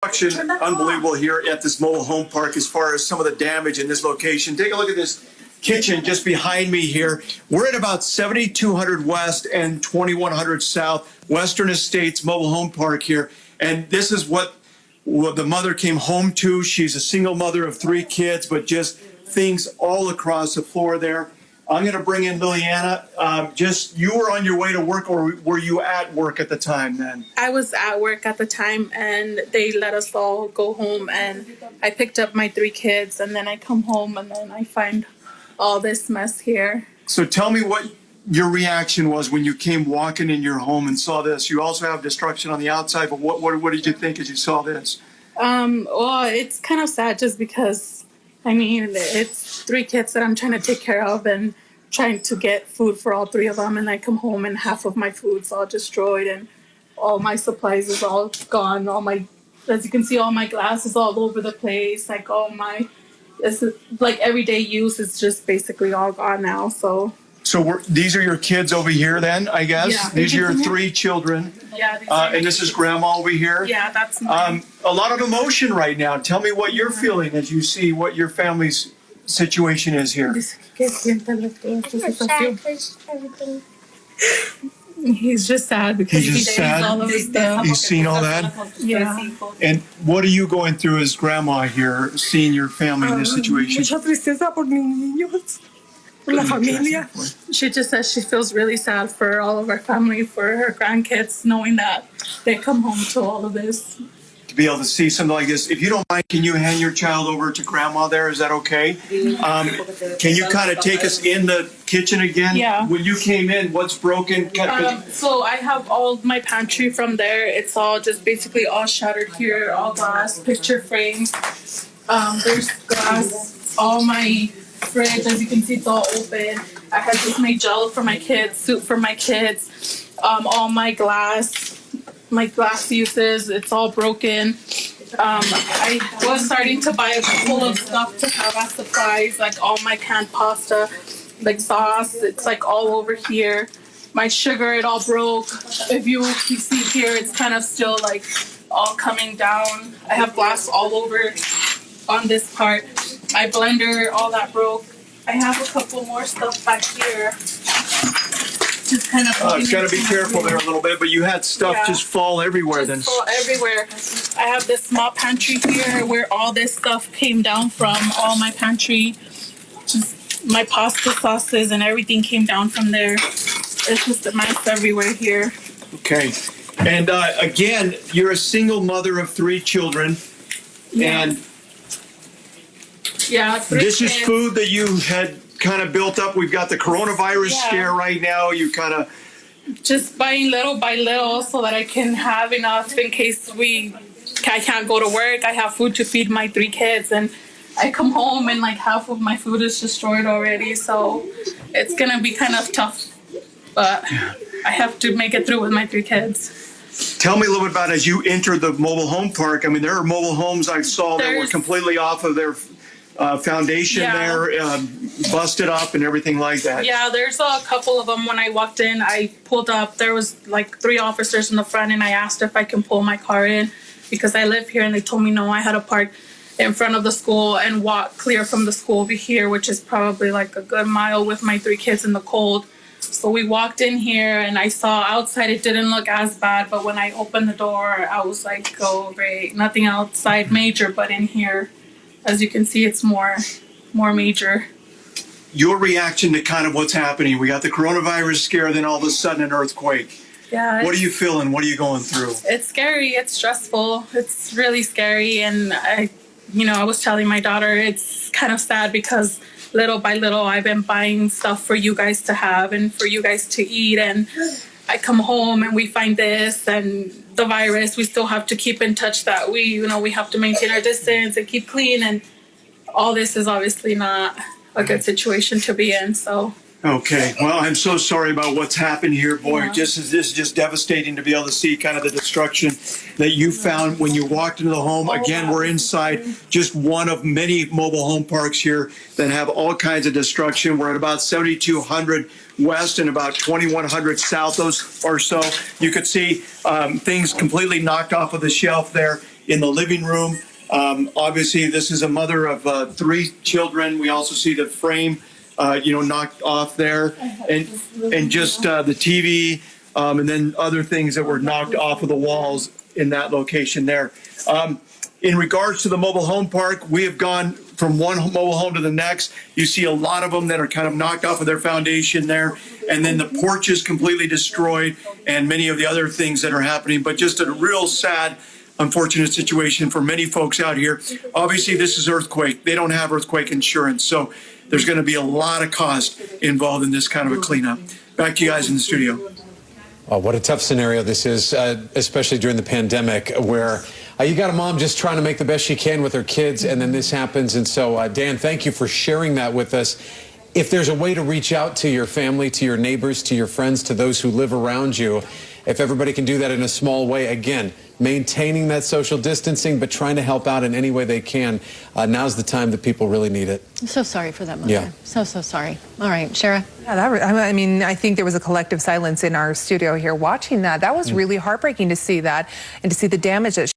Unbelievable here at this mobile home park as far as some of the damage in this location. Take a look at this kitchen just behind me here. We're at about 7200 West and 2100 South, Western Estates Mobile Home Park here. And this is what the mother came home to. She's a single mother of 3 kids, but just things all across the floor there. I'm going to bring in Liliana. You were on your way to work, or were you at work at the time then? I was at work at the time, and they let us all go home, and I picked up my 3 kids, and then I come home, and then I find all this mess here. So tell me what your reaction was when you came walking in your home and saw this. You also have destruction on the outside, but what did you think as you saw this? Well, it's kind of sad just because, I mean, it's 3 kids that I'm trying to take care of and trying to get food for all 3 of them, and I come home and half of my food's all destroyed and all my supplies is all gone. As you can see, all my glass is all over the place. Like everyday use is just basically all gone now. So these are your kids over here then, I guess? Yeah. These are your 3 children. Yeah. And this is Grandma over here? Yeah, that's mine. A lot of emotion right now. Tell me what you're feeling as you see what your family's situation is here. He's just sad because He's just sad? all of his stuff. He's seen all that? Yeah. And what are you going through as Grandma here, seeing your family in this situation? Mucha tristeza por mis niños, por la familia. She just says she feels really sad for all of our family, for her grandkids, knowing that they come home to all of this. To be able to see something like this. If you don't mind, can you hand your child over to Grandma there? Is that okay? Can you kind of take us in the kitchen again? Yeah. When you came in, what's broken? So I have all my pantry from there. It's all just basically all shattered here, all glass, picture frames. There's glass, all my fridge, as you can see, it's all open. I had just made gel for my kids, soup for my kids, all my glass uses, it's all broken. I was starting to buy a couple of stuff to have as supplies, like all my canned pasta, like sauce, it's like all over here. My sugar, it all broke. If you see here, it's kind of still like all coming down. I have glass all over on this part. My blender, all that broke. I have a couple more stuff back here. Just kind of. It's got to be careful there a little bit, but you had stuff just fall everywhere then. Fall everywhere. I have this small pantry here where all this stuff came down from. All my pantry, just my pasta sauces and everything came down from there. It's just a mess everywhere here. Okay. And again, you're a single mother of 3 children. Yeah. And 3 this is kids. food that you had kind of built up. We've got the coronavirus scare right now. You kind of just buying little by little so that I can have enough in case I can't go to work. I have food to feed my 3 kids, and I come home and like half of my food is destroyed already. So it's gonna be kind of tough, but I have to make it through with my 3 kids. Tell me a little bit about as you entered the mobile home park. I mean, there are mobile homes I saw that were completely off of their foundation there, busted up and everything like that. Yeah, there's a couple of them. When I walked in, I pulled up. There was like 3 officers in the front, and I asked if I can pull my car in because I live here, and they told me no, I had to park in front of the school and walk clear from the school over here, which is probably like a good mile with my 3 kids in the cold. So we walked in here, and I saw outside it didn't look as bad, but when I opened the door, I was like, oh, great, nothing outside major, but in here, as you can see, it's more major. Your reaction to kind of what's happening. We got the coronavirus scare, then all of a sudden an earthquake. Yeah. What are you feeling? What are you going through? It's scary. It's stressful. It's really scary. And I was telling my daughter, it's kind of sad because little by little, I've been buying stuff for you guys to have and for you guys to eat. And I come home and we find this and the virus. We still have to keep in touch that we have to maintain our distance and keep clean. And all this is obviously not a good situation to be in. So. Okay. Well, I'm so sorry about what's happened here, boy. Yeah. This is just devastating to be able to see kind of the destruction that you found when you walked into the home. Again, we're inside just one of many mobile home parks here that have all kinds of destruction. We're at about 7,200 West and about 2,100 South or so. You could see things completely knocked off of the shelf there in the living room. Obviously, this is a mother of 3 children. We also see the frame, knocked off there, and just the TV, and then other things that were knocked off of the walls in that location there. In regards to the mobile home park, we have gone from one mobile home to the next. You see a lot of them that are kind of knocked off of their foundation there. And then the porch is completely destroyed and many of the other things that are happening. But just a real sad, unfortunate situation for many folks out here. Obviously, this is earthquake. They don't have earthquake insurance. So there's going to be a lot of cost involved in this kind of a cleanup. Back to you guys in the studio. Oh, what a tough scenario this is, especially during the pandemic, where you got a mom just trying to make the best she can with her kids, and then this happens. And so, Dan, thank you for sharing that with us. If there's a way to reach out to your family, to your neighbors, to your friends, to those who live around you, if everybody can do that in a small way, again, maintaining that social distancing, but trying to help out in any way they can, now's the time that people really need it. I'm so sorry for that mother. Yeah. So sorry. All right, Shara. Yeah, I think there was a collective silence in our studio here watching that. That was really heartbreaking to see that and to see the damage that